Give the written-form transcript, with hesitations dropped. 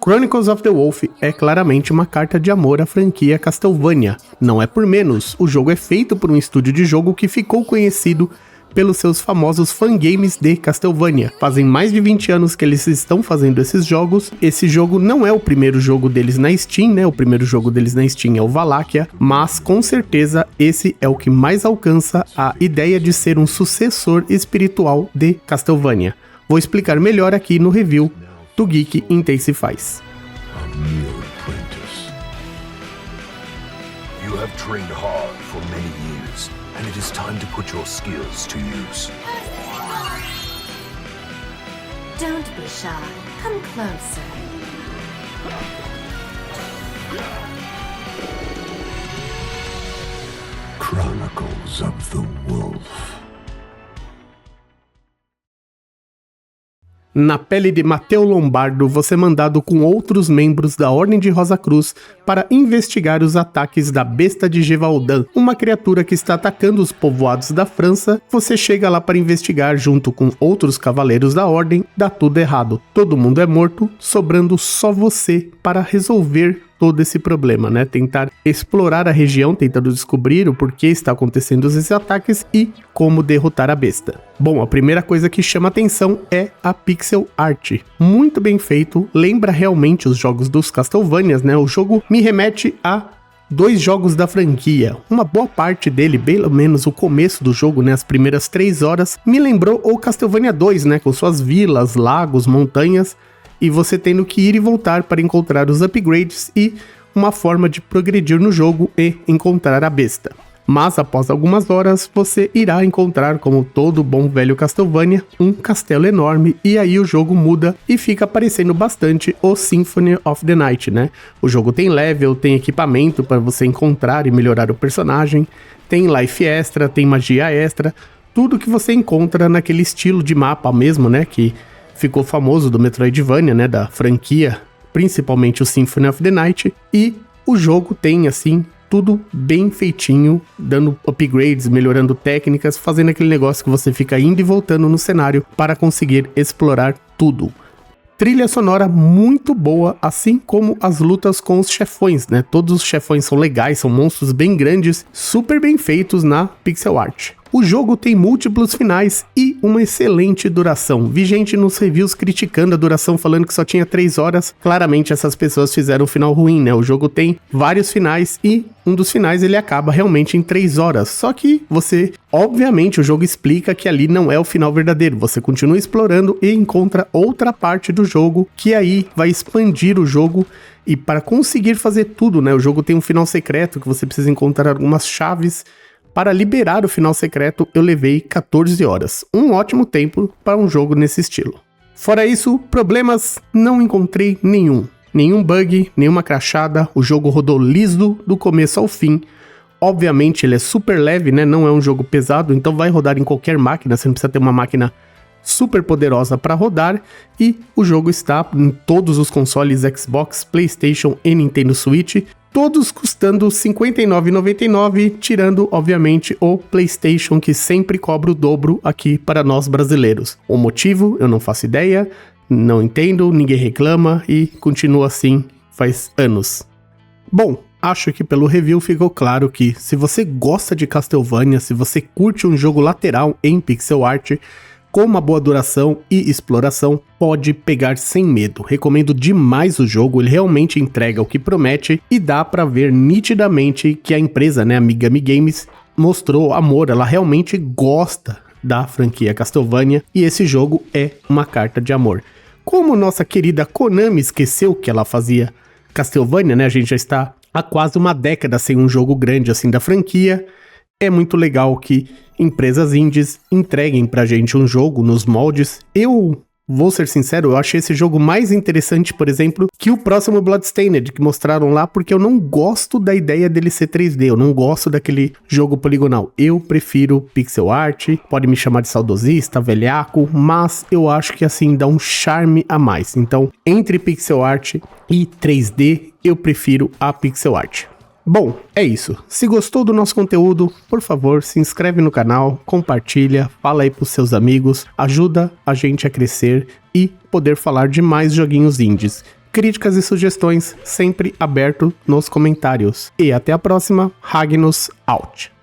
Chronicles of the Wolf é claramente uma carta de amor à franquia Castlevania. Não é por menos, o jogo é feito por um estúdio de jogo que ficou conhecido pelos seus famosos fangames de Castlevania. Fazem mais de 20 anos que eles estão fazendo esses jogos. Esse jogo não é o primeiro jogo deles na Steam, né? O primeiro jogo deles na Steam é o Valaquia, mas com certeza esse é o que mais alcança a ideia de ser um sucessor espiritual de Castlevania. Vou explicar melhor aqui no review do Geek Intensifies. You have trained hard for many years, and it is time to put your skills to use. Don't be shy. Come closer. Chronicles of the Wolf. Na pele de Matteo Lombardo, você é mandado com outros membros da Ordem de Rosa Cruz para investigar os ataques da Besta de Gévaudan, uma criatura que está atacando os povoados da França. Você chega lá para investigar junto com outros cavaleiros da Ordem, dá tudo errado. Todo mundo é morto, sobrando só você para resolver todo esse problema, né? Tentar explorar a região, tentando descobrir o porquê está acontecendo esses ataques e como derrotar a besta. Bom, a primeira coisa que chama atenção é a pixel art. Muito bem feito, lembra realmente os jogos dos Castlevanias, né? O jogo me remete a 2 jogos da franquia. Uma boa parte dele, pelo menos o começo do jogo, né, as primeiras 3 horas, me lembrou o Castlevania 2, né, com suas vilas, lagos, montanhas, e você tendo que ir e voltar para encontrar os upgrades e uma forma de progredir no jogo e encontrar a besta. Mas após algumas horas, você irá encontrar, como todo bom velho Castlevania, um castelo enorme, e aí o jogo muda e fica parecendo bastante o Symphony of the Night, né? O jogo tem level, tem equipamento para você encontrar e melhorar o personagem, tem life extra, tem magia extra, tudo que você encontra naquele estilo de mapa mesmo, né? Que ficou famoso do Metroidvania, né, da franquia, principalmente o Symphony of the Night, e o jogo tem, assim, tudo bem feitinho, dando upgrades, melhorando técnicas, fazendo aquele negócio que você fica indo e voltando no cenário para conseguir explorar tudo. Trilha sonora muito boa, assim como as lutas com os chefões, né, todos os chefões são legais, são monstros bem grandes, super bem feitos na pixel art. O jogo tem múltiplos finais e uma excelente duração. Vi gente nos reviews criticando a duração, falando que só tinha 3 horas. Claramente essas pessoas fizeram um final ruim, né? O jogo tem vários finais e um dos finais ele acaba realmente em 3 horas. Só que obviamente o jogo explica que ali não é o final verdadeiro. Você continua explorando e encontra outra parte do jogo que aí vai expandir o jogo. E para conseguir fazer tudo, né? O jogo tem um final secreto que você precisa encontrar algumas chaves. Para liberar o final secreto, eu levei 14 horas. Um ótimo tempo para um jogo nesse estilo. Fora isso, problemas não encontrei nenhum. Nenhum bug, nenhuma crashada. O jogo rodou liso do começo ao fim. Obviamente ele é super leve, né? Não é um jogo pesado, então vai rodar em qualquer máquina. Você não precisa ter uma máquina super poderosa para rodar. E o jogo está em todos os consoles Xbox, PlayStation e Nintendo Switch. Todos custando R$ 59,99, tirando, obviamente, o PlayStation, que sempre cobra o dobro aqui para nós brasileiros. O motivo, eu não faço ideia, não entendo, ninguém reclama e continua assim faz anos. Bom, acho que pelo review ficou claro que se você gosta de Castlevania, se você curte um jogo lateral em pixel art, com uma boa duração e exploração, pode pegar sem medo. Recomendo demais o jogo, ele realmente entrega o que promete e dá pra ver nitidamente que a empresa, né, a Mikami Games, mostrou amor, ela realmente gosta da franquia Castlevania e esse jogo é uma carta de amor. Como nossa querida Konami esqueceu que ela fazia Castlevania, né, a gente já está há quase uma década sem um jogo grande assim da franquia. É muito legal que empresas indies entreguem pra gente um jogo nos moldes. Eu vou ser sincero, eu achei esse jogo mais interessante, por exemplo, que o próximo Bloodstained, que mostraram lá, porque eu não gosto da ideia dele ser 3D, eu não gosto daquele jogo poligonal. Eu prefiro pixel art, pode me chamar de saudosista, velhaco, mas eu acho que assim dá um charme a mais. Então, entre pixel art e 3D, eu prefiro a pixel art. Bom, é isso. Se gostou do nosso conteúdo, por favor, se inscreve no canal, compartilha, fala aí pros seus amigos, ajuda a gente a crescer e poder falar de mais joguinhos indies. Críticas e sugestões sempre aberto nos comentários. E até a próxima, Ragnos out!